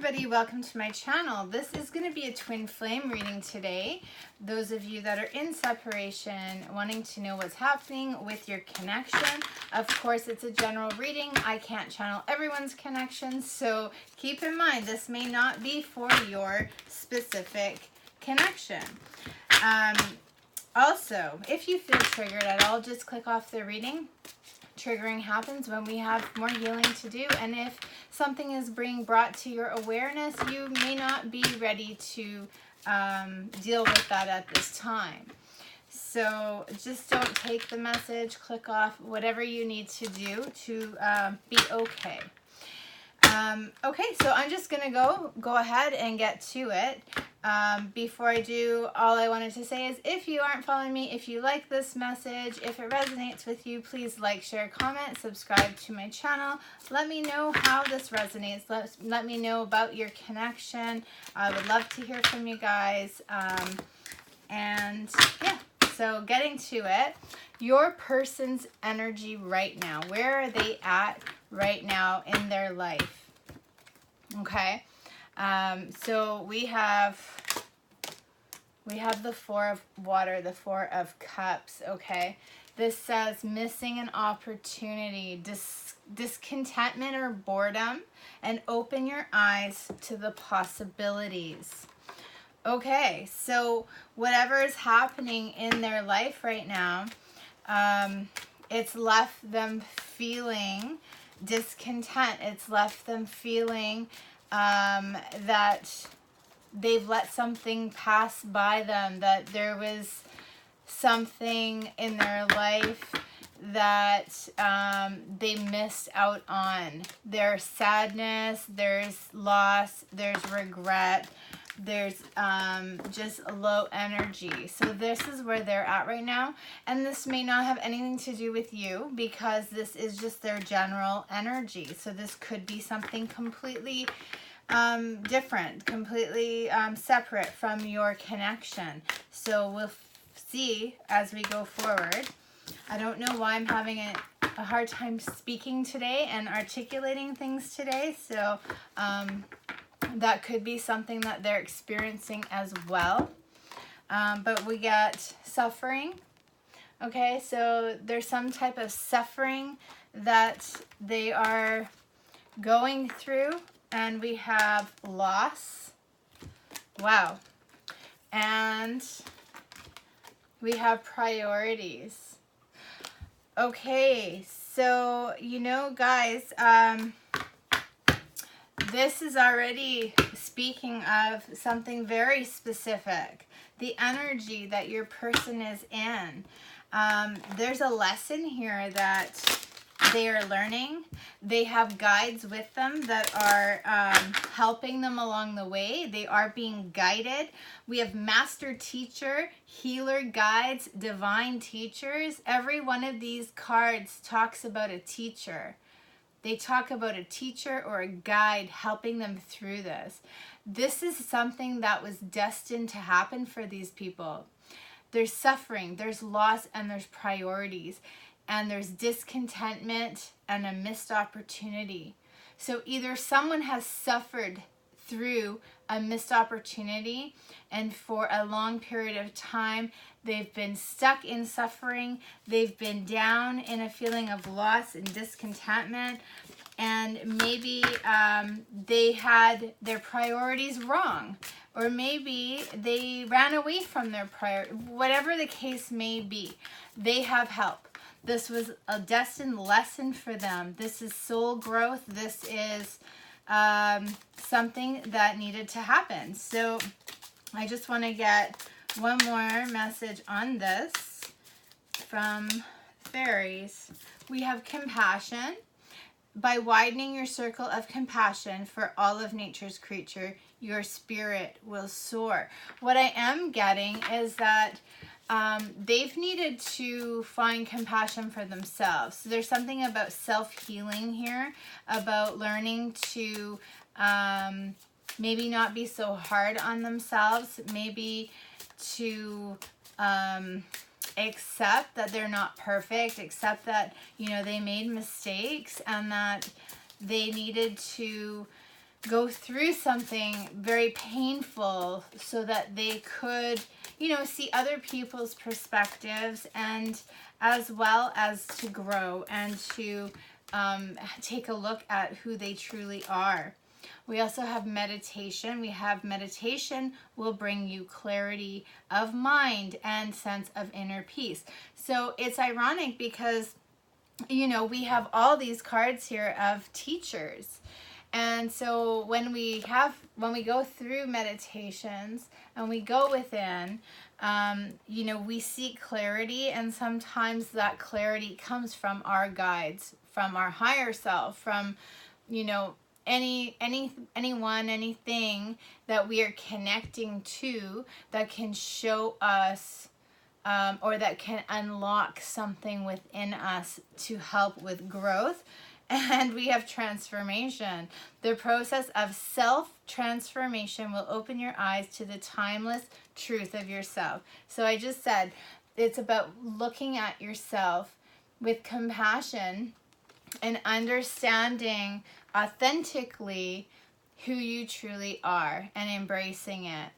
everybody, welcome to my channel. This is going to be a twin flame reading today. Those of you that are in separation, wanting to know what's happening with your connection. Of course, it's a general reading. I can't channel everyone's connections, so keep in mind this may not be for your specific connection. Also, if you feel triggered at all, just click off the reading. Triggering happens when we have more healing to do, and if something is being brought to your awareness, you may not be ready to deal with that at this time. So just don't take the message, click off, whatever you need to do to be okay. Okay, so I'm just gonna go ahead and get to it. Before I do, all I wanted to say is if you aren't following me, if you like this message, if it resonates with you, please like, share, comment, subscribe to my channel. Let me know how this resonates. Let me know about your connection. I would love to hear from you guys. And yeah, so getting to it, your person's energy right now. Where are they at right now in their life? Okay. So we have the Four of Water, the Four of Cups, okay? This says missing an opportunity, discontentment or boredom, and open your eyes to the possibilities. Okay, so whatever is happening in their life right now, it's left them feeling discontent. It's left them feeling that they've let something pass by them, that there was something in their life that they missed out on. There's sadness, there's loss, there's regret, there's just low energy. So this is where they're at right now, and this may not have anything to do with you because this is just their general energy. So this could be something completely different, completely separate from your connection. So we'll see as we go forward. I don't know why I'm having a hard time speaking today and articulating things today, so that could be something that they're experiencing as well. But we got suffering. Okay, so there's some type of suffering that they are going through. And we have loss. Wow. And we have priorities. Okay, so, you know, guys, this is already speaking of something very specific. The energy that your person is in. There's a lesson here that they are learning. They have guides with them that are helping them along the way. They are being guided. We have master teacher, healer, guides, divine teachers. Every one of these cards talks about a teacher. They talk about a teacher or a guide helping them through this. This is something that was destined to happen for these people. There's suffering, there's loss, and there's priorities. And there's discontentment and a missed opportunity. So either someone has suffered through a missed opportunity, and for a long period of time they've been stuck in suffering, they've been down in a feeling of loss and discontentment, and maybe they had their priorities wrong, or maybe they ran away from their priority. Whatever the case may be, they have help. This was a destined lesson for them. This is soul growth. This is something that needed to happen. So I just want to get one more message on this from fairies. We have compassion. By widening your circle of compassion for all of nature's creature, your spirit will soar. What I am getting is that they've needed to find compassion for themselves. So there's something about self-healing here, about learning to maybe not be so hard on themselves, maybe to accept that they're not perfect, accept that, you know, they made mistakes and that they needed to go through something very painful so that they could, you know, see other people's perspectives, and as well as to grow and to take a look at who they truly are. We also have meditation. We have meditation will bring you clarity of mind and sense of inner peace. So it's ironic because, you know, we have all these cards here of teachers. And so when we go through meditations and we go within, you know, we seek clarity, and sometimes that clarity comes from our guides, from our higher self, from, you know, anyone, anything that we are connecting to that can show us or that can unlock something within us to help with growth. And we have transformation. The process of self-transformation will open your eyes to the timeless truth of yourself. So I just said it's about looking at yourself with compassion and understanding authentically who you truly are and embracing it.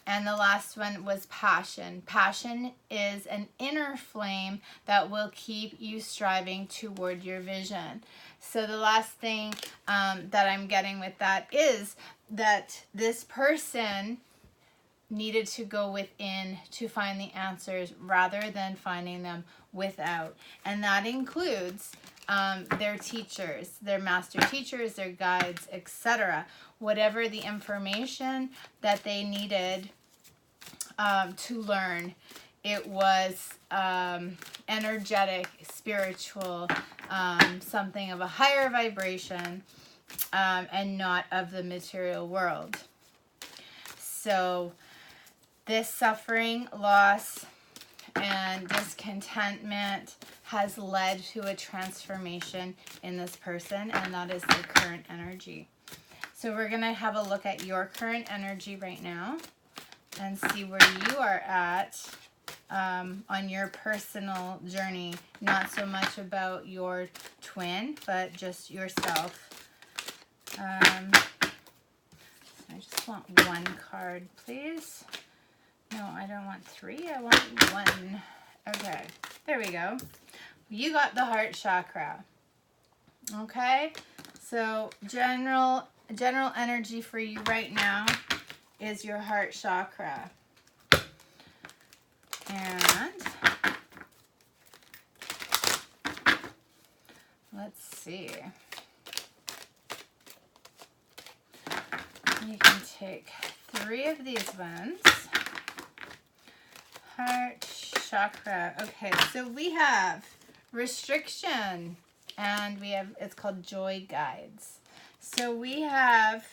And the last one was passion. Passion is an inner flame that will keep you striving toward your vision. So the last thing that I'm getting with that is that this person needed to go within to find the answers rather than finding them without. And that includes their teachers, their master teachers, their guides, etc. Whatever the information that they needed to learn, it was energetic, spiritual, something of a higher vibration, and not of the material world. So this suffering, loss, and discontentment has led to a transformation in this person, and that is the current energy. So we're going to have a look at your current energy right now and see where you are at on your personal journey. Not so much about your twin, but just yourself. I just want one card, please. No, I don't want three. I want one. Okay, there we go. You got the heart chakra. Okay, so general energy for you right now is your heart chakra. And let's see. You can take 3 of these ones. Heart chakra. Okay, so we have restriction, and we have, it's called joy guides. So we have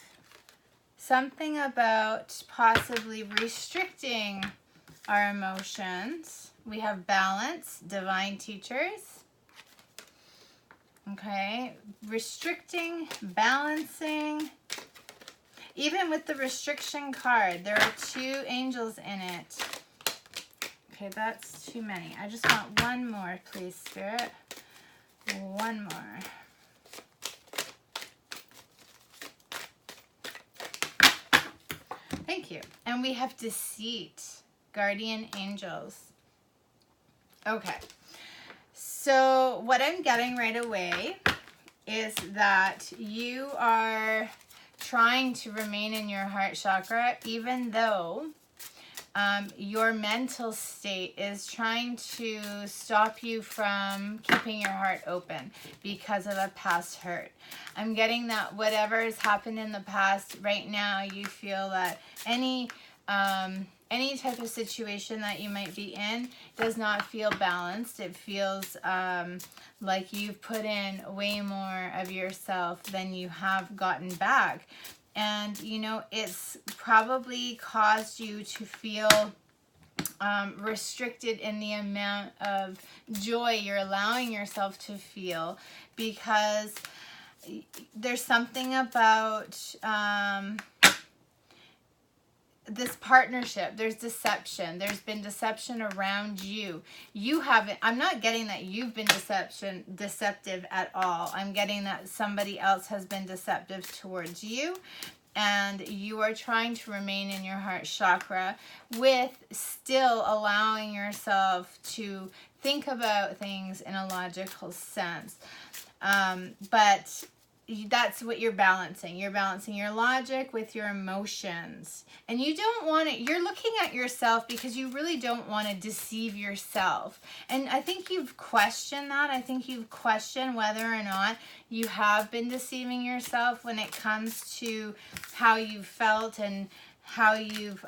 something about possibly restricting our emotions. We have balance, divine teachers. Okay, restricting, balancing. Even with the restriction card, there are 2 angels in it. Okay, that's too many. I just want one more, please, Spirit. One more. Thank you. And we have deceit, guardian angels. Okay. So what I'm getting right away is that you are trying to remain in your heart chakra, even though your mental state is trying to stop you from keeping your heart open because of a past hurt. I'm getting that whatever has happened in the past, right now you feel that any type of situation that you might be in does not feel balanced. It feels like you've put in way more of yourself than you have gotten back. And, you know, it's probably caused you to feel restricted in the amount of joy you're allowing yourself to feel, because there's something about this partnership, there's deception. There's been deception around you. You haven't, I'm not getting that you've been deceptive at all. I'm getting that somebody else has been deceptive towards you, and you are trying to remain in your heart chakra with still allowing yourself to think about things in a logical sense. But that's what you're balancing. You're balancing your logic with your emotions. And you don't want it. You're looking at yourself because you really don't want to deceive yourself. And I think you've questioned that. I think you've questioned whether or not you have been deceiving yourself when it comes to how you've felt and how you've,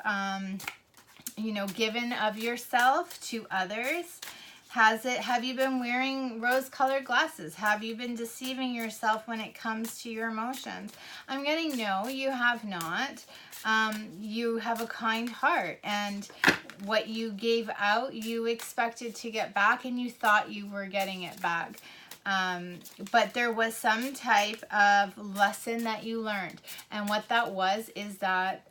given of yourself to others. Have you been wearing rose-colored glasses? Have you been deceiving yourself when it comes to your emotions? I'm getting no, you have not. You have a kind heart, and what you gave out, you expected to get back, and you thought you were getting it back. But there was some type of lesson that you learned, and what that was is that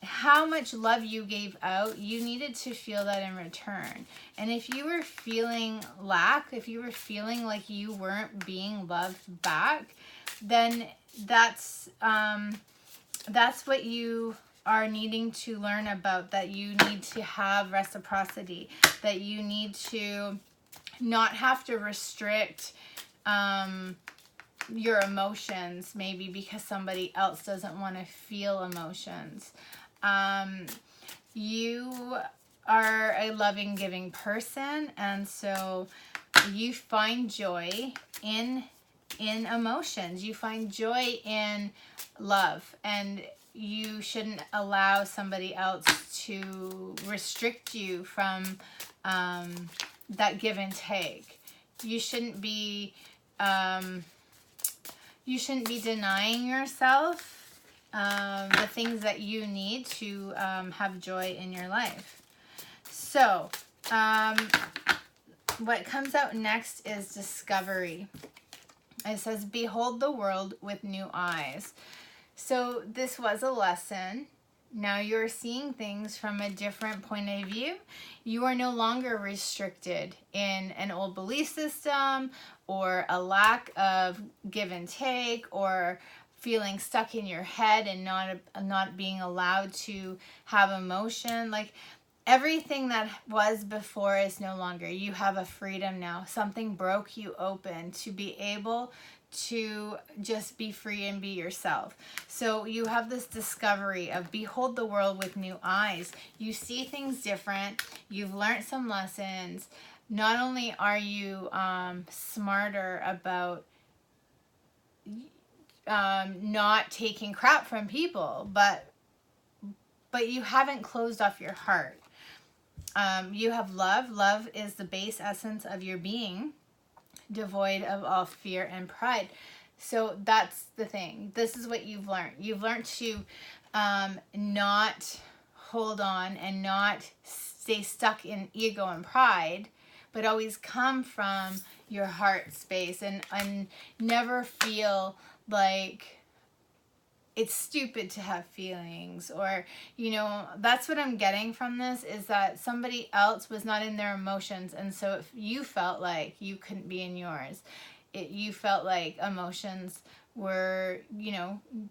how much love you gave out, you needed to feel that in return. And if you were feeling lack, if you were feeling like you weren't being loved back, then that's what you are needing to learn about, that you need to have reciprocity, that you need to not have to restrict your emotions, maybe because somebody else doesn't want to feel emotions. You are a loving, giving person, and so you find joy in emotions. You find joy in love, and you shouldn't allow somebody else to restrict you from that give and take. You shouldn't be denying yourself the things that you need to have joy in your life. So, what comes out next is discovery. It says, behold the world with new eyes. So this was a lesson. Now you're seeing things from a different point of view. You are no longer restricted in an old belief system or a lack of give and take, or feeling stuck in your head and not being allowed to have emotion. Like, everything that was before is no longer. You have a freedom now. Something broke you open to be able to just be free and be yourself. So you have this discovery of behold the world with new eyes. You see things different. You've learned some lessons. Not only are you smarter about not taking crap from people, but you haven't closed off your heart. You have love. Love is the base essence of your being, devoid of all fear and pride. So that's the thing. This is what you've learned. You've learned to not hold on and not stay stuck in ego and pride, but always come from your heart space and never feel like it's stupid to have feelings, or, that's what I'm getting from this, is that somebody else was not in their emotions, and so if you felt like you couldn't be in yours, you felt like emotions were,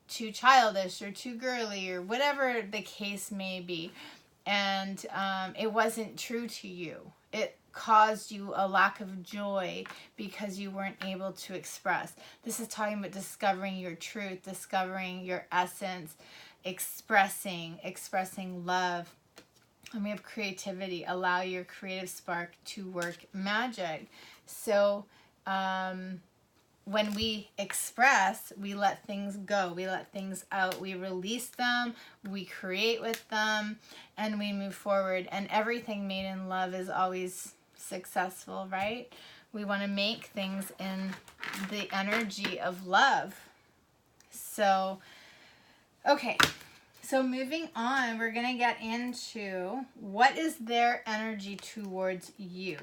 too childish or too girly or whatever the case may be, and it wasn't true to you. It caused you a lack of joy because you weren't able to express. This is talking about discovering your truth, discovering your essence, expressing love. And we have creativity. Allow your creative spark to work magic. So when we express, we let things go. We let things out. We release them. We create with them. And we move forward. And everything made in love is always successful, right? We want to make things in the energy of love. So, okay. So moving on, we're going to get into what is their energy towards you.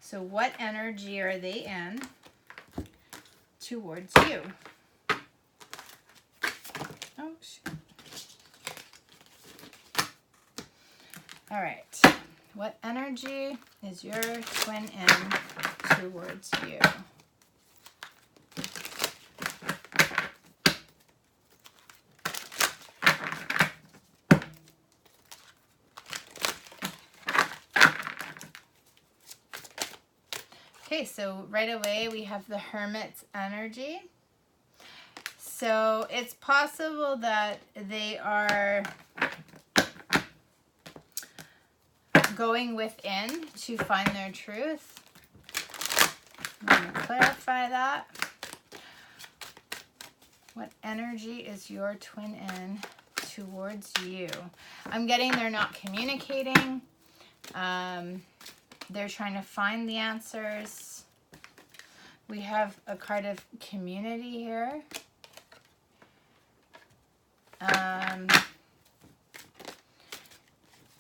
So what energy are they in towards you? Oh, shoot. All right. What energy is your twin in towards you? Okay, so right away we have the Hermit's energy. So it's possible that they are going within to find their truth. I'm going to clarify that. What energy is your twin in towards you? I'm getting they're not communicating. They're trying to find the answers. We have a card of community here.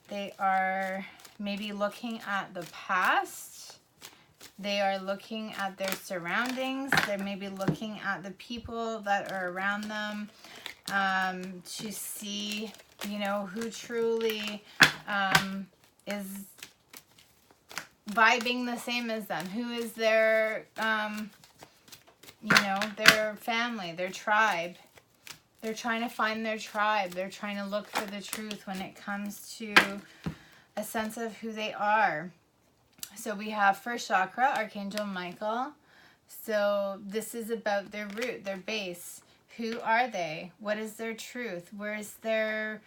They are maybe looking at the past. They are looking at their surroundings. They're maybe looking at the people that are around them to see, you know, who truly is vibing the same as them. Who is their, you know, their family, their tribe. They're trying to find their tribe. They're trying to look for the truth when it comes to a sense of who they are. So we have first chakra, Archangel Michael. So this is about their root, their base. Who are they? What is their truth? What's their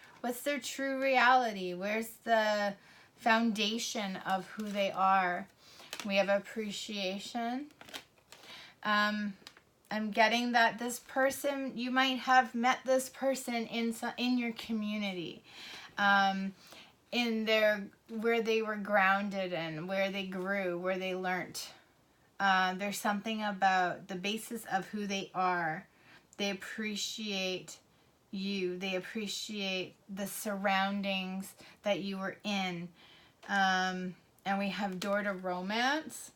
true reality? Where's the foundation of who they are? We have appreciation. I'm getting that this person, you might have met this person in your community, in where they were grounded and where they grew, where they learned. There's something about the basis of who they are. They appreciate you. They appreciate the surroundings that you were in. And we have door to romance.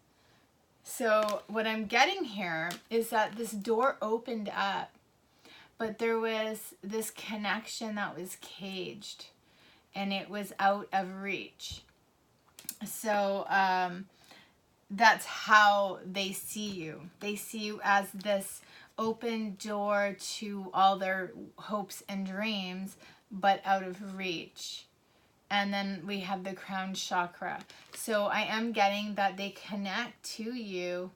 So what I'm getting here is that this door opened up, but there was this connection that was caged and it was out of reach. So that's how they see you. They see you as this open door to all their hopes and dreams, but out of reach. And then we have the crown chakra. So I am getting that they connect to you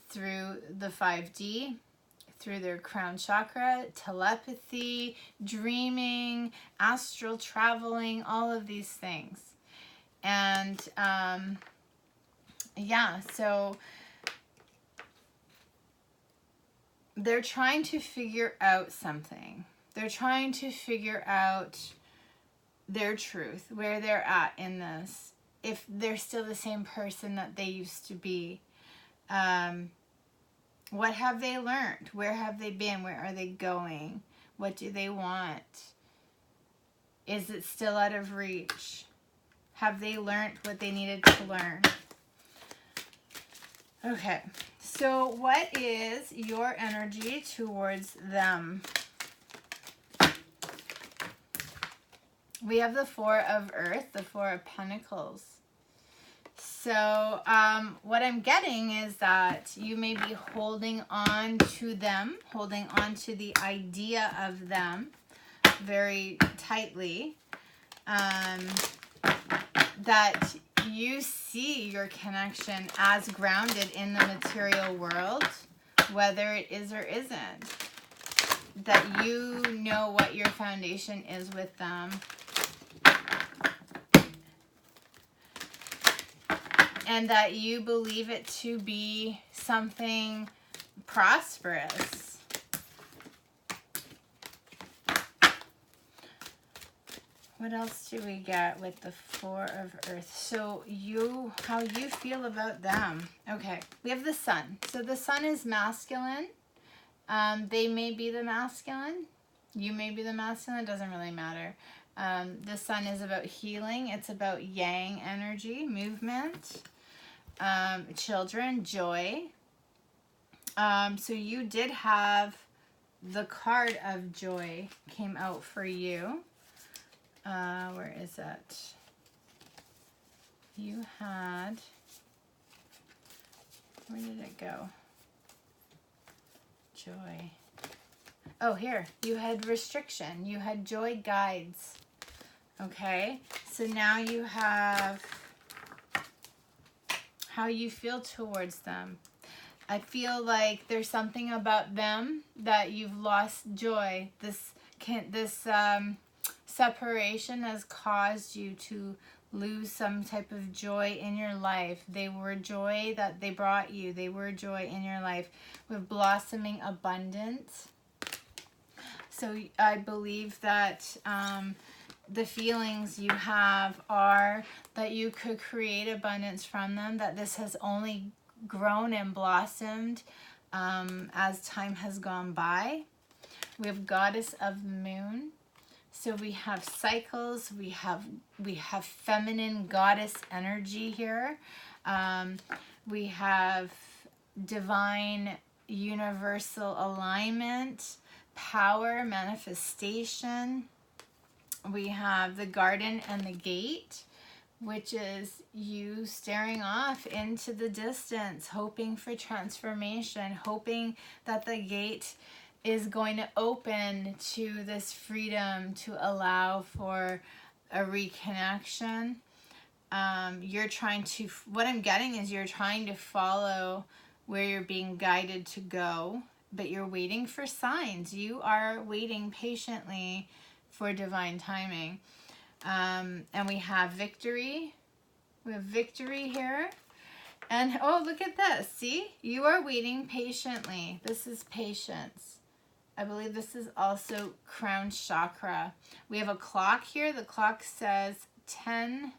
through the 5D, through their crown chakra, telepathy, dreaming, astral traveling, all of these things. And yeah, so they're trying to figure out something. They're trying to figure out their truth, where they're at in this, if they're still the same person that they used to be. What have they learned? Where have they been? Where are they going? What do they want? Is it still out of reach? Have they learned what they needed to learn? Okay, so what is your energy towards them? We have the Four of Earth, the Four of Pentacles. So what I'm getting is that you may be holding on to them, holding on to the idea of them very tightly. That you see your connection as grounded in the material world, whether it is or isn't. That you know what your foundation is with them. And that you believe it to be something prosperous. What else do we get with the Four of Earth? So how you feel about them. Okay, we have the Sun. So the Sun is masculine. They may be the masculine. You may be the masculine. It doesn't really matter. The Sun is about healing. It's about yang energy, movement. Children, joy. So you did have the card of joy came out for you. Where is that? you had, where did it go? Joy. Oh, here. You had restriction. You had joy guides. Okay. So now you have how you feel towards them. I feel like there's something about them that you've lost joy. This separation has caused you to lose some type of joy in your life. They were joy that they brought you. They were joy in your life with blossoming abundance. So I believe that the feelings you have are that you could create abundance from them, that this has only grown and blossomed as time has gone by. We have Goddess of Moon. So we have cycles, we have feminine goddess energy here. We have divine universal alignment, power, manifestation. We have the garden and the gate, which is you staring off into the distance, hoping for transformation, hoping that the gate is going to open to this freedom to allow for a reconnection. You're trying to, what I'm getting is you're trying to follow where you're being guided to go, but you're waiting for signs. You are waiting patiently for divine timing. And we have victory. We have victory here. And oh, look at this. See? You are waiting patiently. This is patience. I believe this is also crown chakra. We have a clock here. The clock says 10,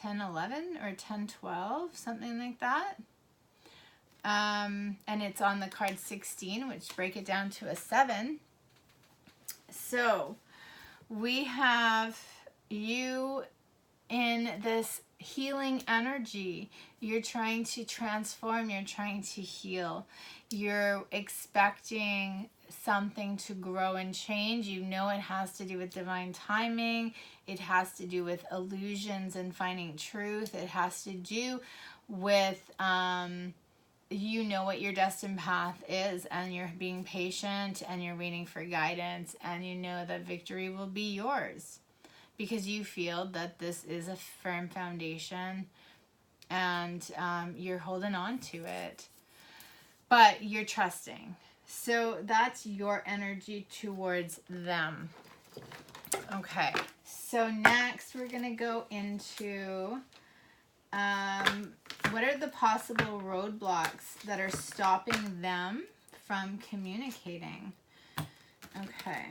11 or 10, 12, something like that. And it's on the card 16, which break it down to a 7. So we have you in this healing energy. You're trying to transform. You're trying to heal. You're expecting something to grow and change. You know it has to do with divine timing. It has to do with illusions and finding truth. It has to do with you know what your destined path is, and you're being patient and you're waiting for guidance, and you know that victory will be yours because you feel that this is a firm foundation and you're holding on to it, but you're trusting. So that's your energy towards them. Okay, so next we're going to go into what are the possible roadblocks that are stopping them from communicating? Okay,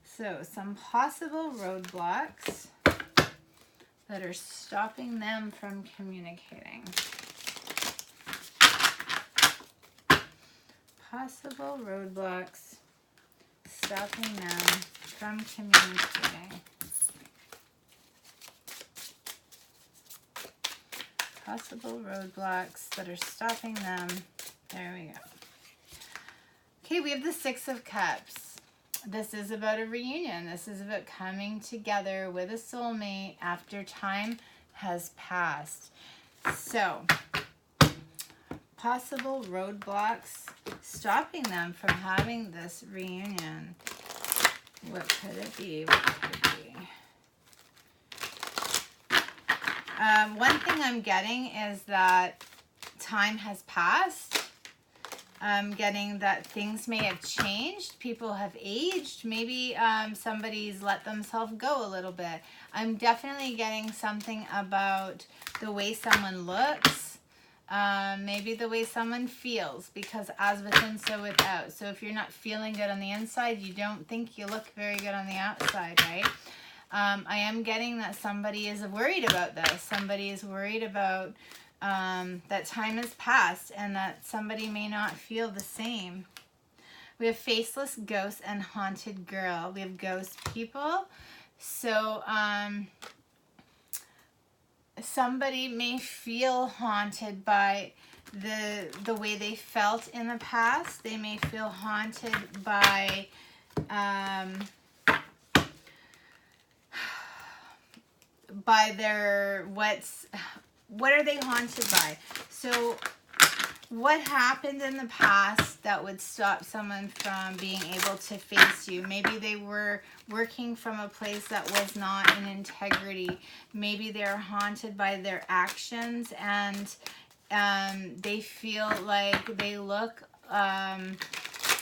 so some possible roadblocks that are stopping them from communicating. Possible roadblocks stopping them from communicating. Possible roadblocks that are stopping them. There we go. Okay, we have the Six of Cups. This is about a reunion. This is about coming together with a soulmate after time has passed. So, possible roadblocks stopping them from having this reunion. What could it be? What could it be? One thing I'm getting is that time has passed. I'm getting that things may have changed. People have aged. Maybe somebody's let themselves go a little bit. I'm definitely getting something about the way someone looks. Maybe the way someone feels, because as within, so without. So if you're not feeling good on the inside, you don't think you look very good on the outside, right? I am getting that somebody is worried about this. Somebody is worried about that time has passed and that somebody may not feel the same. We have faceless ghosts and haunted girl. We have ghost people. So somebody may feel haunted by the way they felt in the past. They may feel haunted by by their, what are they haunted by? So what happened in the past that would stop someone from being able to face you? Maybe they were working from a place that was not in integrity. Maybe they're haunted by their actions, and they feel like they look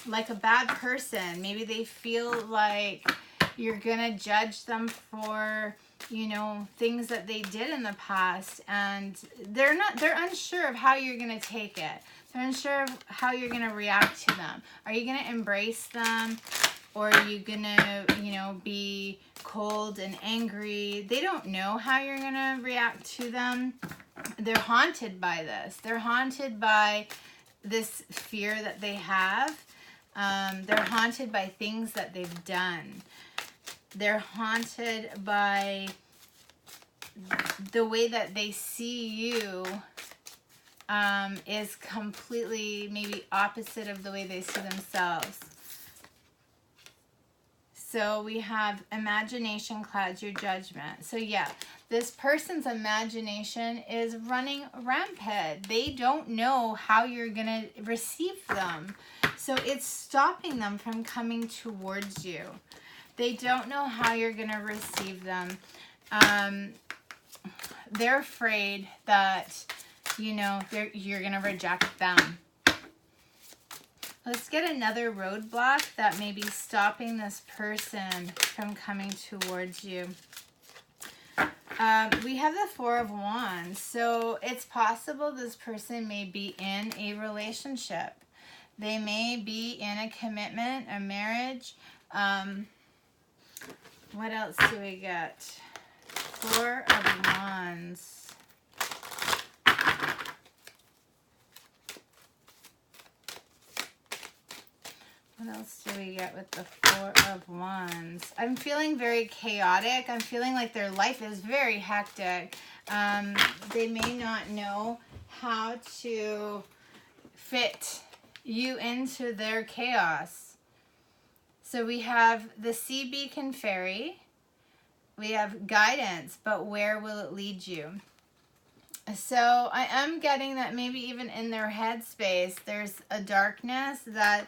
like a bad person. Maybe they feel like you're gonna judge them for, you know, things that they did in the past, and they're unsure of how you're gonna take it. They're unsure of how you're gonna react to them. Are you gonna embrace them, or are you gonna, you know, be cold and angry? They don't know how you're gonna react to them. They're haunted by this. They're haunted by this fear that they have. They're haunted by things that they've done. They're haunted by the way that they see you is completely maybe opposite of the way they see themselves. So we have imagination clouds your judgment. So yeah, this person's imagination is running rampant. They don't know how you're going to receive them. So it's stopping them from coming towards you. They don't know how you're going to receive them. They're afraid that, you know, you're going to reject them. Let's get another roadblock that may be stopping this person from coming towards you. We have the Four of Wands. So it's possible this person may be in a relationship. They may be in a commitment, a marriage. What else do we get? Four of Wands. What else do we get with the Four of Wands? I'm feeling very chaotic. I'm feeling like their life is very hectic. They may not know how to fit you into their chaos. So we have the Sea Beacon Fairy. We have guidance, but where will it lead you? So I am getting that maybe even in their headspace, there's a darkness that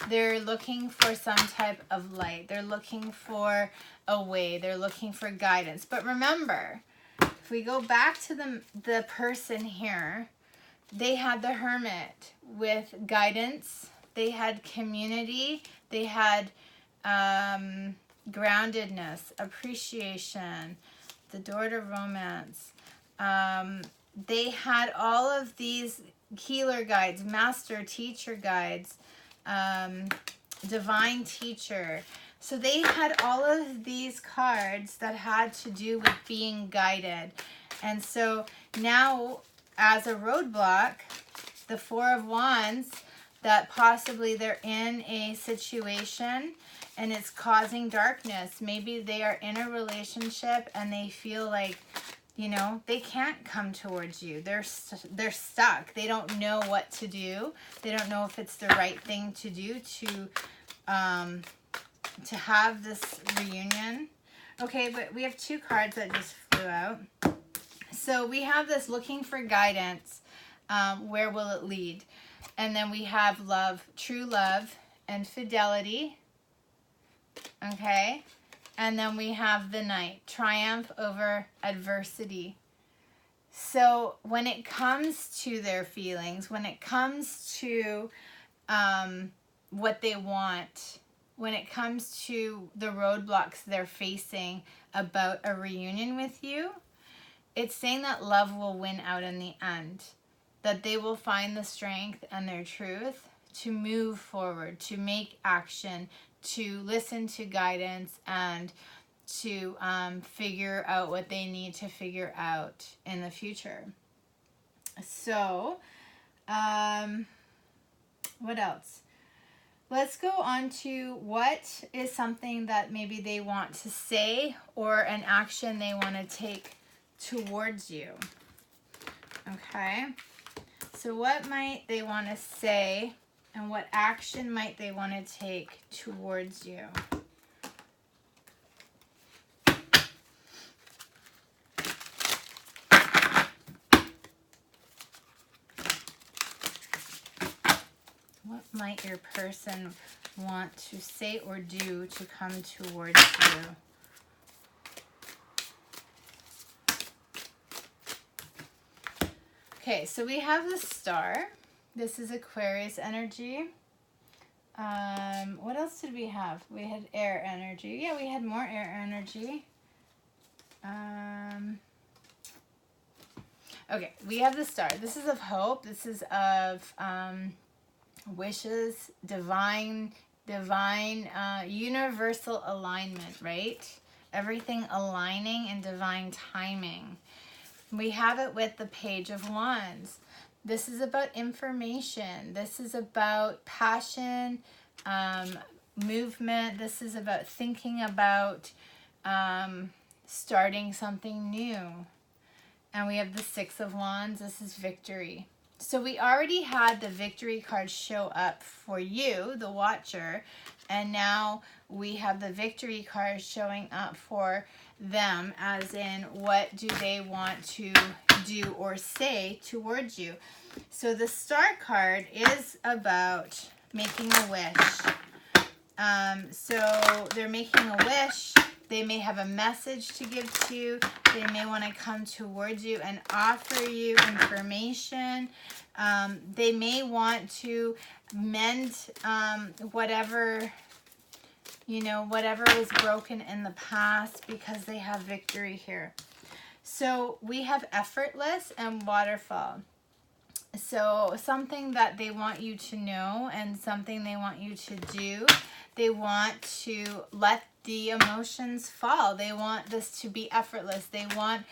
they're looking for some type of light. They're looking for a way. They're looking for guidance. But remember, if we go back to the person here, they had the Hermit with guidance. They had community. They had groundedness, appreciation, the Door to Romance. They had all of these healer guides, master teacher guides, divine teacher. So they had all of these cards that had to do with being guided. And so now, as a roadblock, the Four of Wands, that possibly they're in a situation and it's causing darkness. Maybe they are in a relationship and they feel like, you know, they can't come towards you. They're stuck. They don't know what to do. They don't know if it's the right thing to do to have this reunion. Okay, but we have two cards that just flew out. So we have this looking for guidance. Where will it lead? And then we have love, true love, and fidelity. Okay. And then we have the Knight, triumph over adversity. So when it comes to their feelings, when it comes to what they want, when it comes to the roadblocks they're facing about a reunion with you, it's saying that love will win out in the end. That they will find the strength and their truth to move forward, to make action, to listen to guidance, and to figure out what they need to figure out in the future. So, what else? Let's go on to what is something that maybe they want to say or an action they want to take towards you. Okay. So what might they want to say and what action might they want to take towards you? might your person want to say or do to come towards you? Okay, so we have the Star. This is Aquarius energy. What else did we have? We had air energy. Yeah, we had more air energy. Okay, we have the Star. This is of hope. This is of wishes, divine, universal alignment, right? Everything aligning in divine timing. We have it with the Page of Wands. This is about information. This is about passion, movement. This is about thinking about starting something new. And we have the Six of Wands. This is victory. So we already had the victory card show up for you, the watcher. And now we have the victory card showing up for them, as in what do they want to do or say towards you. So the Star card is about making a wish. So they're making a wish. They may have a message to give to you. They may want to come towards you and offer you information. They may want to mend whatever was broken in the past, because they have victory here. So we have effortless and waterfall. So something that they want you to know and something they want you to do. They want to let the emotions fall. They want this to be effortless. They want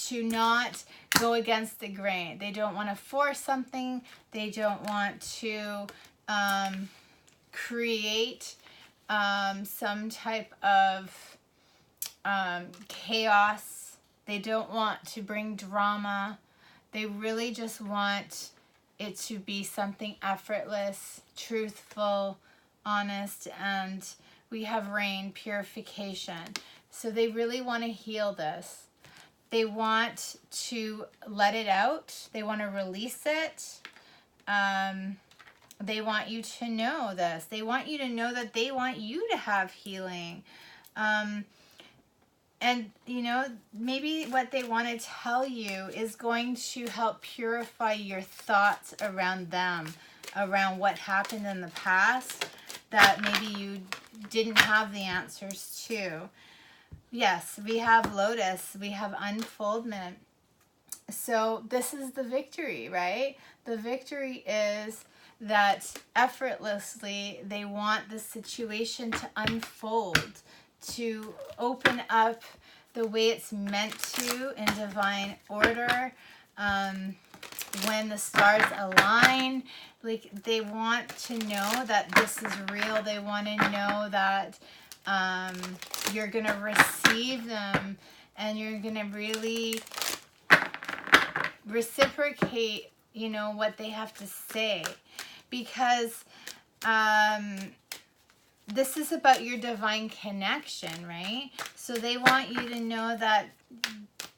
to not go against the grain. They don't want to force something. They don't want to create some type of chaos. They don't want to bring drama. They really just want it to be something effortless, truthful, honest, and we have rain, purification. So they really want to heal this. They want to let it out. They want to release it. They want you to know this. They want you to know that they want you to have healing. And, maybe what they want to tell you is going to help purify your thoughts around them, around what happened in the past that maybe you didn't have the answers to. Yes, we have Lotus. We have unfoldment. So this is the victory, right? The victory is that effortlessly they want the situation to unfold, to open up the way it's meant to in divine order. When the stars align, like, they want to know that this is real. They want to know that you're going to receive them and you're going to really reciprocate, what they have to say. Because this is about your divine connection, right? So they want you to know that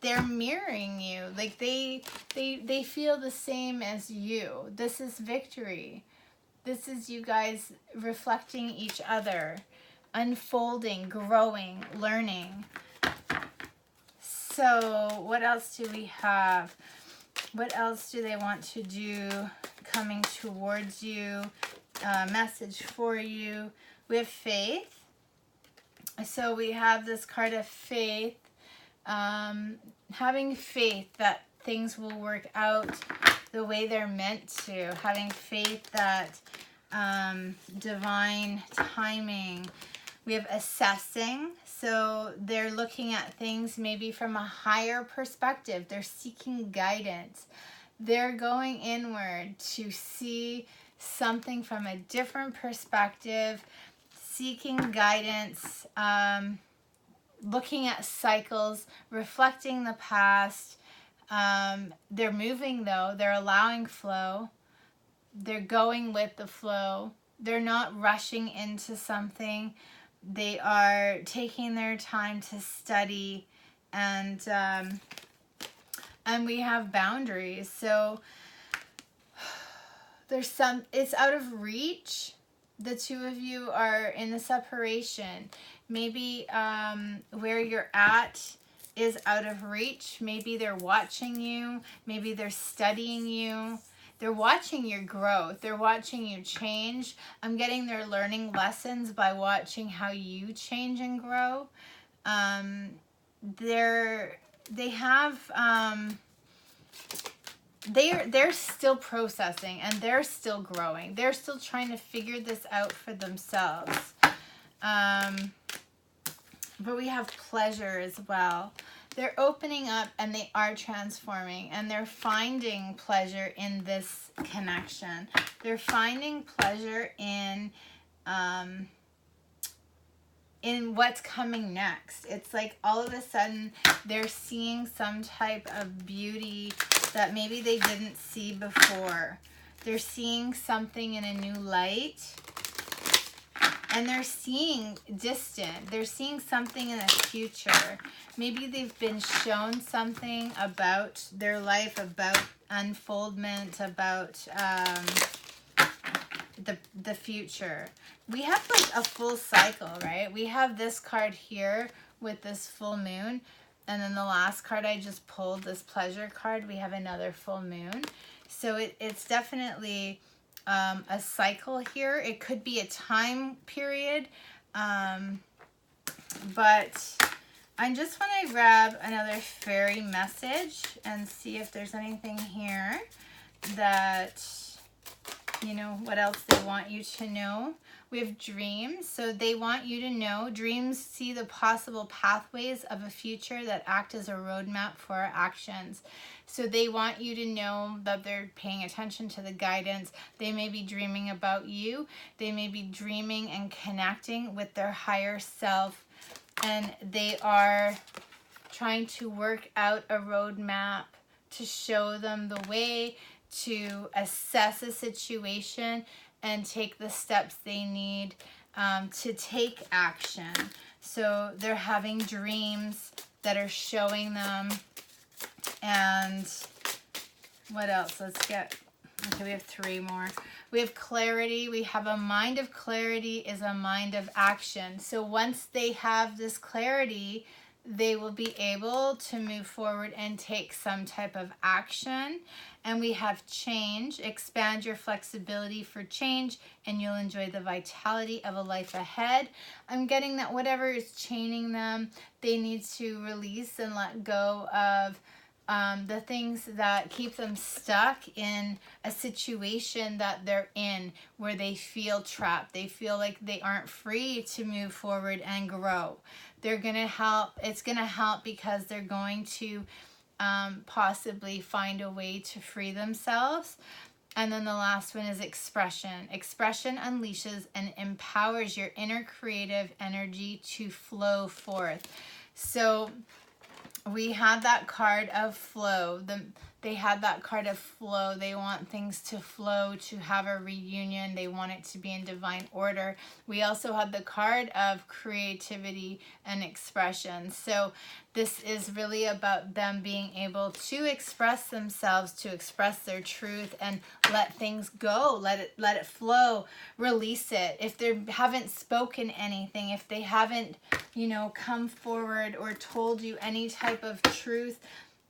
they're mirroring you. Like they feel the same as you. This is victory. This is you guys reflecting each other, unfolding, growing, learning. So what else do we have? What else do they want to do coming towards you? Message for you. We have faith. So we have this card of faith. Having faith that things will work out the way they're meant to. Having faith that divine timing. We have assessing. So they're looking at things maybe from a higher perspective. They're seeking guidance. They're going inward to see something from a different perspective, seeking guidance, looking at cycles, reflecting the past. They're moving though. They're allowing flow. They're going with the flow. They're not rushing into something. They are taking their time to study, and we have boundaries. So it's out of reach. The two of you are in a separation. Maybe where you're at is out of reach. Maybe they're watching you. Maybe they're studying you. They're watching your growth. They're watching you change. I'm getting they're learning lessons by watching how you change and grow. They're still processing and they're still growing. They're still trying to figure this out for themselves. But we have pleasure as well. They're opening up and they are transforming and they're finding pleasure in this connection. They're finding pleasure in what's coming next. It's like all of a sudden they're seeing some type of beauty that maybe they didn't see before. They're seeing something in a new light. And they're seeing distant. They're seeing something in the future. Maybe they've been shown something about their life, about unfoldment, about the future. We have like a full cycle, right? We have this card here with this full moon. And then the last card I just pulled, this pleasure card, we have another full moon. So it's definitely a cycle here. It could be a time period. But I just want to grab another fairy message and see if there's anything here that, you know, what else they want you to know. We have dreams. So they want you to know, dreams see the possible pathways of a future that act as a roadmap for our actions. So they want you to know that they're paying attention to the guidance. They may be dreaming about you. They may be dreaming and connecting with their higher self. And they are trying to work out a roadmap to show them the way to assess a situation and take the steps they need to take action. So they're having dreams that are showing them. And what else? Let's get, okay, we have 3 more. We have clarity. We have a mind of clarity is a mind of action. So once they have this clarity, they will be able to move forward and take some type of action. And we have change. Expand your flexibility for change and you'll enjoy the vitality of a life ahead. I'm getting that whatever is chaining them, they need to release and let go of the things that keep them stuck in a situation that they're in where they feel trapped. They feel like they aren't free to move forward and grow. They're going to help. It's going to help because they're going to possibly find a way to free themselves. And then the last one is expression. Expression unleashes and empowers your inner creative energy to flow forth. So we had that card of flow. They had that card of flow. They want things to flow, to have a reunion. They want it to be in divine order. We also had the card of creativity and expression. So this is really about them being able to express themselves, to express their truth and let things go, let it flow, release it. If they haven't spoken anything, if they haven't, you know, come forward or told you any type of truth,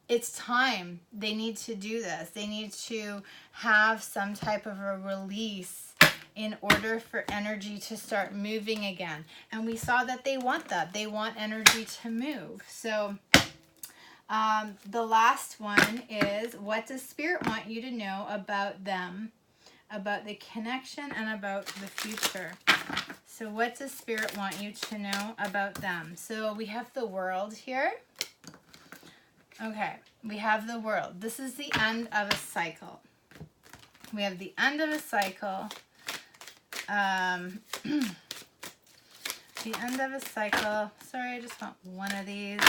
it's time. They need to do this. They need to have some type of a release in order for energy to start moving again. And we saw that they want that. They want energy to move. So the last one is, what does Spirit want you to know about them, about the connection and about the future? So what does Spirit want you to know about them? So we have the World here. Okay, we have the World. This is the end of a cycle. We have the end of a cycle. The end of a cycle. Sorry, I just want one of these.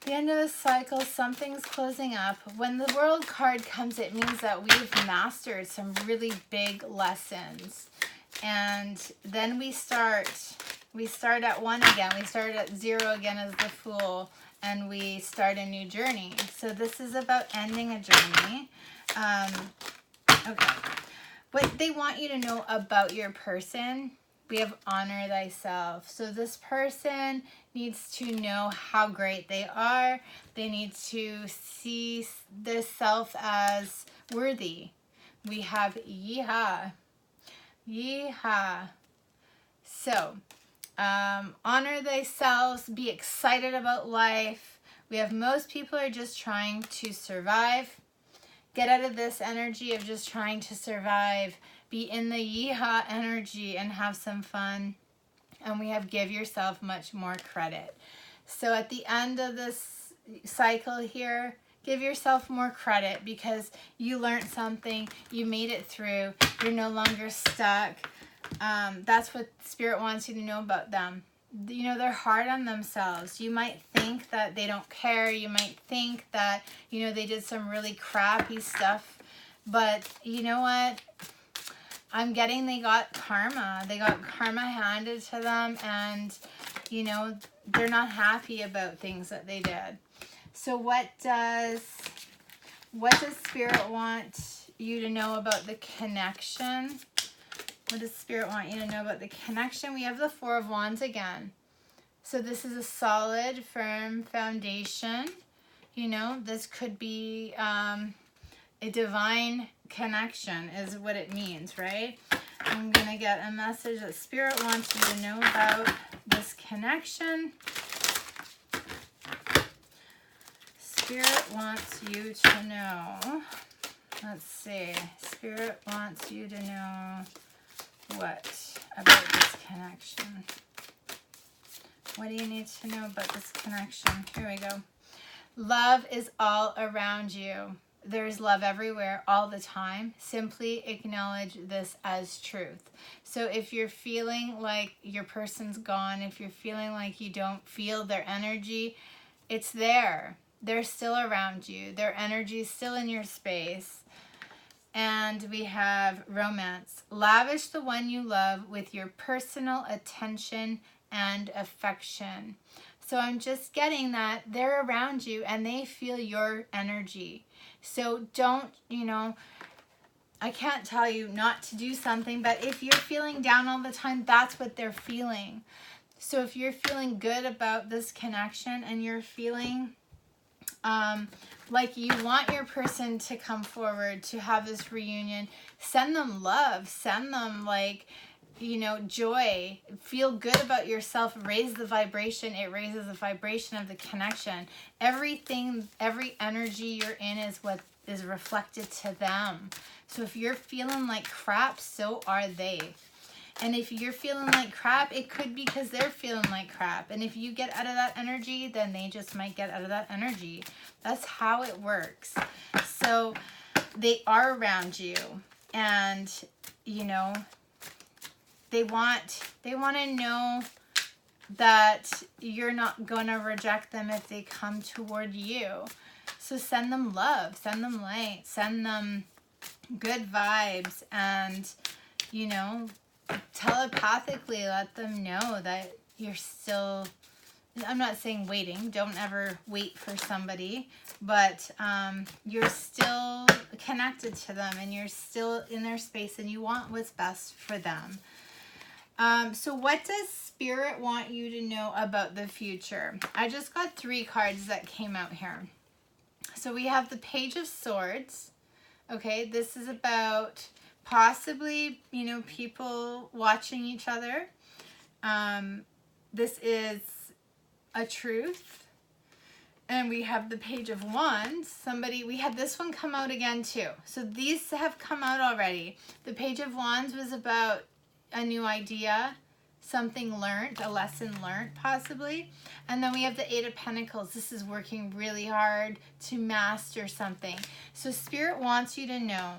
The end of a cycle, something's closing up. When the World card comes, it means that we've mastered some really big lessons. And then we start at 1 again. We start at 0 again as the Fool. and we start a new journey. So this is about ending a journey. Okay. What they want you to know about your person, we have honor thyself. So this person needs to know how great they are. They need to see their self as worthy. We have yeehaw. Yeehaw. So, honor thyself, be excited about life. We have most people are just trying to survive. Get out of this energy of just trying to survive. Be in the yeehaw energy and have some fun. And we have give yourself much more credit. So at the end of this cycle here, give yourself more credit because you learned something, you made it through, you're no longer stuck. That's what Spirit wants you to know about them. You know, they're hard on themselves. You might think that they don't care. You might think that, you know, they did some really crappy stuff. But you know what? I'm getting they got karma. They got karma handed to them, and, you know, they're not happy about things that they did. So what does Spirit want you to know about the connection? What does Spirit want you to know about the connection? We have the Four of Wands again. So this is a solid, firm foundation. You know, this could be a divine connection is what it means, right? I'm going to get a message that Spirit wants you to know about this connection. Spirit wants you to know. Let's see. Spirit wants you to know what about this connection? What do you need to know about this connection? Here we go. Love is all around you. There's love everywhere all the time. Simply acknowledge this as truth. So if you're feeling like your person's gone, if you're feeling like you don't feel their energy, it's there. They're still around you. Their energy is still in your space. And we have romance. Lavish the one you love with your personal attention and affection. So I'm just getting that they're around you and they feel your energy. So don't, you know, I can't tell you not to do something, but if you're feeling down all the time, that's what they're feeling. So if you're feeling good about this connection and you're feeling like you want your person to come forward to have this reunion, send them love, send them like, you know, joy, feel good about yourself, raise the vibration. It raises the vibration of the connection. Everything, every energy you're in is what is reflected to them. So if you're feeling like crap, so are they. And if you're feeling like crap, it could be because they're feeling like crap. And if you get out of that energy, then they just might get out of that energy. That's how it works. So they are around you. And, you know, they want to know that you're not going to reject them if they come toward you. So send them love, send them light, send them good vibes, and, you know, telepathically let them know that you're still, I'm not saying waiting, don't ever wait for somebody, but you're still connected to them and you're still in their space and you want what's best for them. So what does Spirit want you to know about the future? I just got 3 cards that came out here. So we have the Page of Swords. Okay, this is about possibly, you know, people watching each other. This is a truth. And we have the Page of Wands. We had this one come out again too. So these have come out already. The Page of Wands was about a new idea, something learned, a lesson learned possibly. And then we have the 8 of Pentacles. This is working really hard to master something. So Spirit wants you to know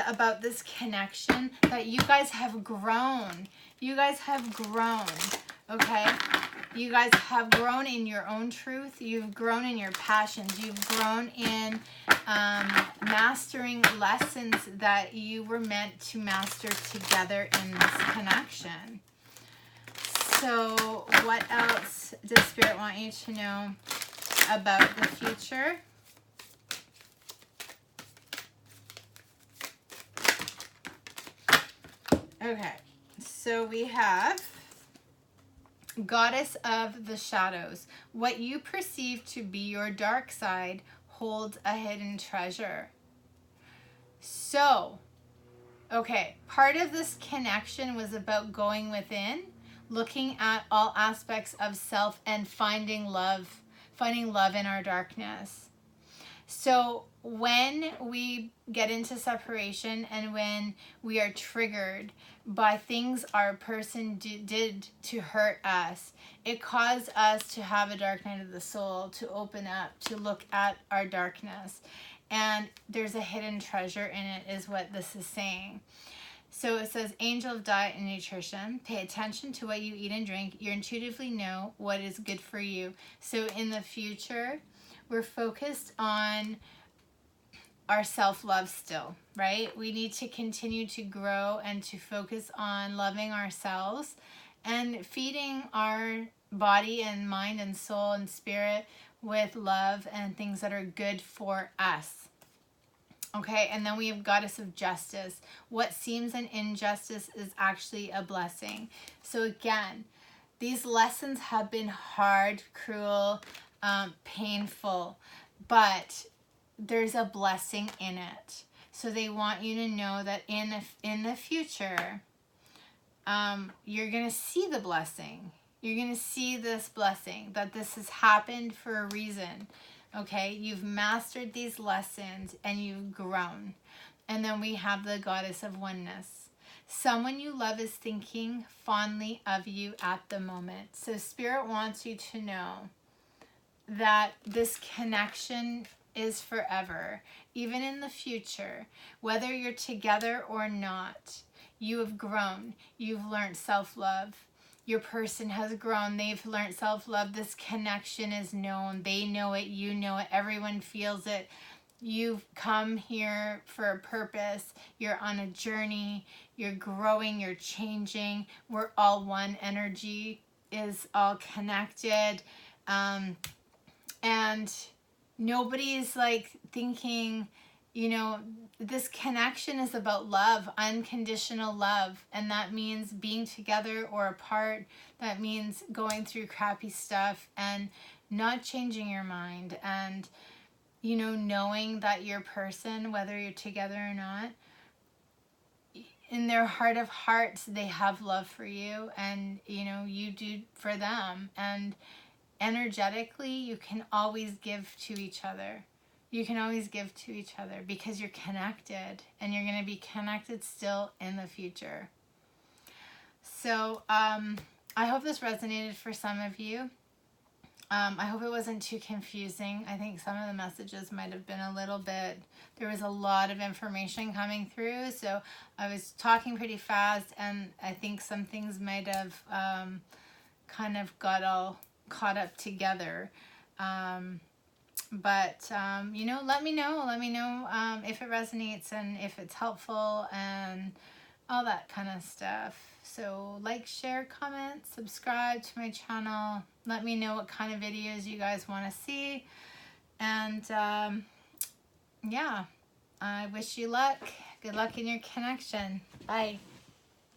about this connection, that you guys have grown. You guys have grown, okay? You guys have grown in your own truth. You've grown in your passions. You've grown in mastering lessons that you were meant to master together in this connection. So what else does Spirit want you to know about the future. Okay, so we have Goddess of the Shadows. What you perceive to be your dark side holds a hidden treasure. So, okay, part of this connection was about going within, looking at all aspects of self and finding love in our darkness. So when we get into separation and when we are triggered by things our person did to hurt us, it caused us to have a dark night of the soul, to open up, to look at our darkness. And there's a hidden treasure in it, is what this is saying. So it says, Angel of Diet and Nutrition, pay attention to what you eat and drink. You intuitively know what is good for you. So in the future, we're focused on our self-love still, right? We need to continue to grow and to focus on loving ourselves and feeding our body and mind and soul and spirit with love and things that are good for us. Okay, and then we have Goddess of Justice. What seems an injustice is actually a blessing. So again, these lessons have been hard, cruel, painful, but there's a blessing in it. So they want you to know that in the future, you're going to see the blessing. You're going to see this blessing, that this has happened for a reason. Okay, you've mastered these lessons and you've grown. And then we have the Goddess of Oneness. Someone you love is thinking fondly of you at the moment. So Spirit wants you to know that this connection is forever, even in the future, whether you're together or not. You have grown. You've learned self-love. Your person has grown. They've learned self-love. This connection is known. They know it. You know it. Everyone feels it. You've come here for a purpose. You're on a journey. You're growing. You're changing. We're all one. Energy is all connected. And nobody's like thinking, you know, this connection is about love, unconditional love. And that means being together or apart. That means going through crappy stuff and not changing your mind. And, you know, knowing that your person, whether you're together or not, in their heart of hearts, they have love for you. And, you know, you do for them. And energetically, you can always give to each other. You can always give to each other because you're connected, and you're going to be connected still in the future. So I hope this resonated for some of you. I hope it wasn't too confusing. I think some of the messages might have been a little bit, there was a lot of information coming through, so I was talking pretty fast, and I think some things might have kind of got all caught up together. But you know, let me know if it resonates and if it's helpful and all that kind of stuff. So like, share, comment, subscribe to my channel. Let me know what kind of videos you guys want to see. And yeah, I wish you luck. Good luck in your connection. Bye.